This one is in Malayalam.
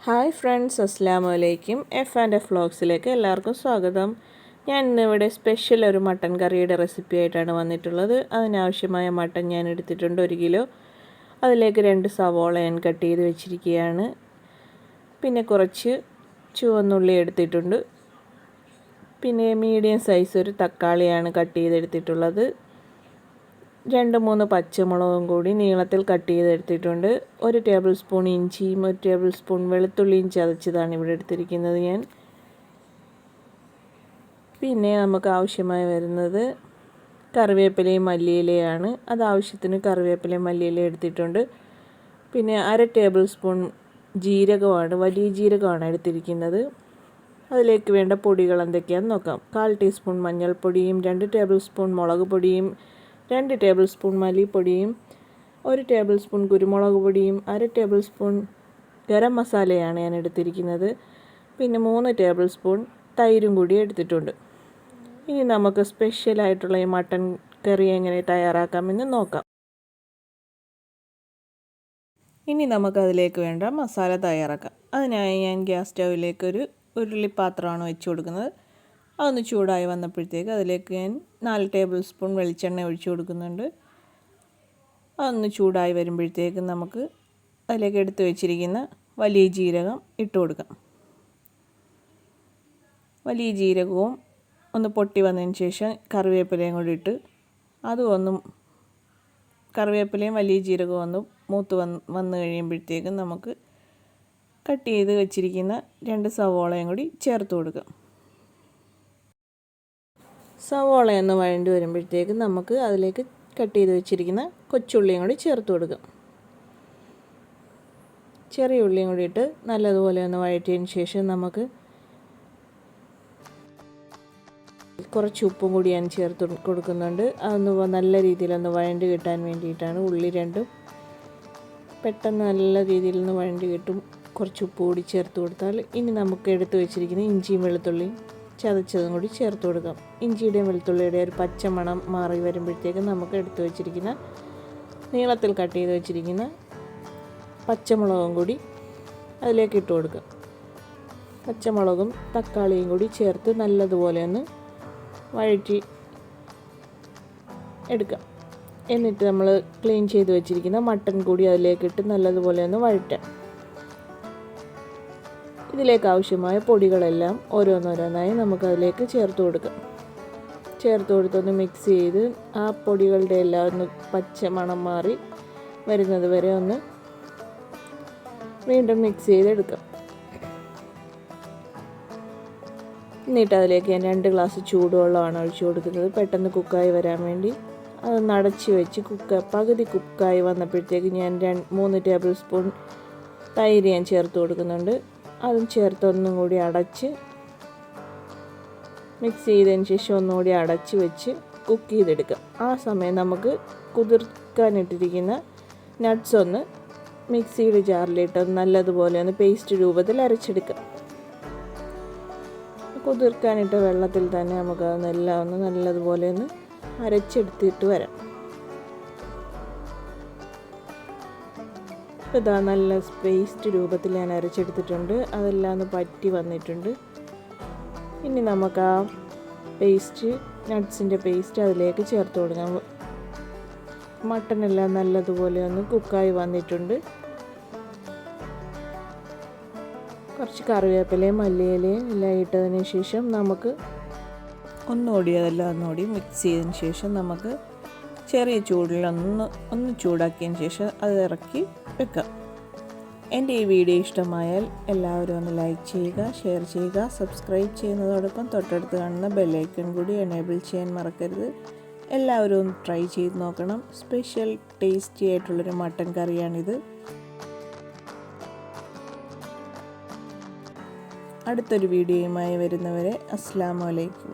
ഹായ് ഫ്രണ്ട്സ്, അസ്സലാമു അലൈക്കും. F&F വ്ളോഗ്സിലേക്ക് എല്ലാവർക്കും സ്വാഗതം. ഞാൻ ഇന്നിവിടെ സ്പെഷ്യൽ ഒരു മട്ടൻ കറിയുടെ റെസിപ്പി ആയിട്ടാണ് വന്നിട്ടുള്ളത്. അതിനാവശ്യമായ മട്ടൻ ഞാൻ എടുത്തിട്ടുണ്ട് 1 കിലോ. അതിലേക്ക് 2 സവോള ഞാൻ കട്ട് ചെയ്ത് വെച്ചിരിക്കുകയാണ്. പിന്നെ കുറച്ച് ചുവന്നുള്ളി എടുത്തിട്ടുണ്ട്. പിന്നെ മീഡിയം സൈസ് ഒരു തക്കാളിയാണ് കട്ട് ചെയ്തെടുത്തിട്ടുള്ളത്. 2-3 പച്ചമുളകും കൂടി നീളത്തിൽ കട്ട് ചെയ്തെടുത്തിട്ടുണ്ട്. 1 ടേബിൾ സ്പൂൺ ഇഞ്ചിയും 1 ടേബിൾ സ്പൂൺ വെളുത്തുള്ളിയും ചതച്ചതാണ് ഇവിടെ എടുത്തിരിക്കുന്നത് ഞാൻ. പിന്നെ നമുക്ക് ആവശ്യമായി വരുന്നത് കറിവേപ്പിലയും മല്ലിയിലയാണ്. അത് ആവശ്യത്തിന് കറിവേപ്പിലയും മല്ലിയിലയും എടുത്തിട്ടുണ്ട്. പിന്നെ 1/2 ടേബിൾ സ്പൂൺ ജീരകമാണ്, വലിയ ജീരകമാണ് എടുത്തിരിക്കുന്നത്. അതിലേക്ക് വേണ്ട പൊടികൾ എന്തൊക്കെയാണെന്ന് നോക്കാം. 1/4 ടീസ്പൂൺ മഞ്ഞൾപ്പൊടിയും 2 ടേബിൾ സ്പൂൺ മുളക് പൊടിയും 2 ടേബിൾ സ്പൂൺ മല്ലിപ്പൊടിയും 1 ടേബിൾ സ്പൂൺ കുരുമുളക് പൊടിയും 1/2 ടേബിൾ സ്പൂൺ ഗരം മസാലയാണ് ഞാൻ എടുത്തിരിക്കുന്നത്. പിന്നെ 3 ടേബിൾ സ്പൂൺ തൈരും കൂടി എടുത്തിട്ടുണ്ട്. ഇനി നമുക്ക് സ്പെഷ്യലായിട്ടുള്ള ഈ മട്ടൻ കറി എങ്ങനെ തയ്യാറാക്കാമെന്ന് നോക്കാം. ഇനി നമുക്കതിലേക്ക് വേണ്ട മസാല തയ്യാറാക്കാം. അതിനായി ഞാൻ ഗ്യാസ് സ്റ്റൗവിലേക്ക് ഒരു ഉരുളിപ്പാത്രമാണ് വെച്ച് കൊടുക്കുന്നത്. അതൊന്ന് ചൂടായി വന്നപ്പോഴത്തേക്ക് അതിലേക്ക് ഞാൻ 4 ടേബിൾ സ്പൂൺ വെളിച്ചെണ്ണ ഒഴിച്ചു കൊടുക്കുന്നുണ്ട്. അതൊന്ന് ചൂടായി വരുമ്പോഴത്തേക്ക് നമുക്ക് അതിലേക്ക് എടുത്ത് വെച്ചിരിക്കുന്ന വലിയ ജീരകം ഇട്ട് കൊടുക്കാം. വലിയ ജീരകവും ഒന്ന് പൊട്ടി വന്നതിന് ശേഷം കറിവേപ്പിലയും കൂടി ഇട്ട് കറിവേപ്പിലയും വലിയ ജീരകവും ഒന്ന് മൂത്ത് വന്ന് കഴിയുമ്പോഴത്തേക്കും നമുക്ക് കട്ട് ചെയ്ത് വെച്ചിരിക്കുന്ന 2 സവോളയും കൂടി ചേർത്ത് കൊടുക്കാം. സവോള ഒന്ന് വഴണ്ടി വരുമ്പോഴത്തേക്ക് നമുക്ക് അതിലേക്ക് കട്ട് ചെയ്ത് വെച്ചിരിക്കുന്ന കൊച്ചുള്ളിയും കൂടി ചേർത്ത് കൊടുക്കാം. ചെറിയ ഉള്ളിയും കൂടി ഇട്ട് നല്ലതുപോലെ ഒന്ന് വഴറ്റിയതിന് ശേഷം നമുക്ക് കുറച്ച് ഉപ്പും കൂടി ഞാൻ ചേർത്ത് കൊടുക്കുന്നുണ്ട്. അതൊന്ന് നല്ല രീതിയിലൊന്ന് വഴണ്ടി കിട്ടാൻ വേണ്ടിയിട്ടാണ്. ഉള്ളി രണ്ടും പെട്ടെന്ന് നല്ല രീതിയിലൊന്ന് വഴണ്ടി കിട്ടും കുറച്ച് ഉപ്പ് കൂടി ചേർത്ത് കൊടുത്താൽ. ഇനി നമുക്ക് എടുത്ത് വെച്ചിരിക്കുന്ന ഇഞ്ചിയും വെളുത്തുള്ളിയും ചതച്ചതും കൂടി ചേർത്ത് കൊടുക്കാം. ഇഞ്ചിയുടെയും വെളുത്തുള്ളിയുടെയും ഒരു പച്ചമണം മാറി വരുമ്പോഴത്തേക്കും നമുക്ക് എടുത്ത് വെച്ചിരിക്കുന്ന നീളത്തിൽ കട്ട് ചെയ്ത് വെച്ചിരിക്കുന്ന പച്ചമുളകും കൂടി അതിലേക്ക് ഇട്ട് കൊടുക്കാം. പച്ചമുളകും തക്കാളിയും കൂടി ചേർത്ത് നല്ലതുപോലെ ഒന്ന് വഴറ്റി എടുക്കാം. എന്നിട്ട് നമ്മൾ ക്ലീൻ ചെയ്ത് വെച്ചിരിക്കുന്ന മട്ടൻ കൂടി അതിലേക്കിട്ട് നല്ലതുപോലെ ഒന്ന് വഴറ്റാം. ഇതിലേക്ക് ആവശ്യമായ പൊടികളെല്ലാം ഓരോന്നോരോന്നായി നമുക്കതിലേക്ക് ചേർത്ത് കൊടുക്കാം. ചേർത്ത് കൊടുത്തൊന്ന് മിക്സ് ചെയ്ത് ആ പൊടികളുടെ എല്ലാം ഒന്ന് പച്ച മണം മാറി വരുന്നത് വരെ ഒന്ന് വീണ്ടും മിക്സ് ചെയ്തെടുക്കാം. എന്നിട്ട് അതിലേക്ക് ഞാൻ 2 ഗ്ലാസ് ചൂടുവെള്ളമാണ് ഒഴിച്ചു കൊടുക്കുന്നത്, പെട്ടെന്ന് കുക്കായി വരാൻ വേണ്ടി. അതൊന്ന് അടച്ച് വെച്ച് പകുതി കുക്കായി വന്നപ്പോഴത്തേക്ക് ഞാൻ 3 ടേബിൾ സ്പൂൺ തൈര് ഞാൻ ചേർത്ത് കൊടുക്കുന്നുണ്ട്. അതും ചേർത്ത് ഒന്നും കൂടി അടച്ച് മിക്സ് ചെയ്തതിന് ശേഷം ഒന്നുകൂടി അടച്ച് വെച്ച് കുക്ക് ചെയ്തെടുക്കാം. ആ സമയം നമുക്ക് കുതിർക്കാനിട്ടിരിക്കുന്ന നട്ട്സ് ഒന്ന് മിക്സിയുടെ ജാറിലിട്ട് നല്ലതുപോലെ ഒന്ന് പേസ്റ്റ് രൂപത്തിൽ അരച്ചെടുക്കാം. കുതിർക്കാനിട്ട വെള്ളത്തിൽ തന്നെ നമുക്ക് അതെല്ലാം ഒന്ന് നല്ലതുപോലെ ഒന്ന് അരച്ചെടുത്തിട്ട് വരാം. ഇതാ നല്ല പേസ്റ്റ് രൂപത്തിൽ ഞാൻ അരച്ചെടുത്തിട്ടുണ്ട്. അതെല്ലാം ഒന്ന് പറ്റി വന്നിട്ടുണ്ട്. ഇനി നമുക്ക് ആ പേസ്റ്റ്, നട്ട്സിൻ്റെ പേസ്റ്റ് അതിലേക്ക് ചേർത്ത് കൊടുക്കാം. മട്ടനെല്ലാം നല്ലതുപോലെ ഒന്ന് കുക്കായി വന്നിട്ടുണ്ട്. കുറച്ച് കറിവേപ്പിലയും മല്ലിയിലയും എല്ലാം ഇട്ടതിന് ശേഷം നമുക്ക് ഒന്നുകൂടി മിക്സ് ചെയ്തതിന് ശേഷം നമുക്ക് ചെറിയ ചൂടിൽ ഒന്ന് ചൂടാക്കിയതിന് ശേഷം അത് ഇറക്കി വെക്കാം. എൻ്റെ ഈ വീഡിയോ ഇഷ്ടമായാൽ എല്ലാവരും ഒന്ന് ലൈക്ക് ചെയ്യുക, ഷെയർ ചെയ്യുക, സബ്സ്ക്രൈബ് ചെയ്യുന്നതോടൊപ്പം തൊട്ടടുത്ത് കാണുന്ന ബെല്ലൈക്കൺ കൂടി എനേബിൾ ചെയ്യാൻ മറക്കരുത്. എല്ലാവരും ഒന്ന് ട്രൈ ചെയ്ത് നോക്കണം. സ്പെഷ്യൽ ടേസ്റ്റി ആയിട്ടുള്ളൊരു മട്ടൻ കറിയാണിത്. അടുത്തൊരു വീഡിയോയുമായി വരുന്നവരെ അസ്സലാമു അലൈക്കും.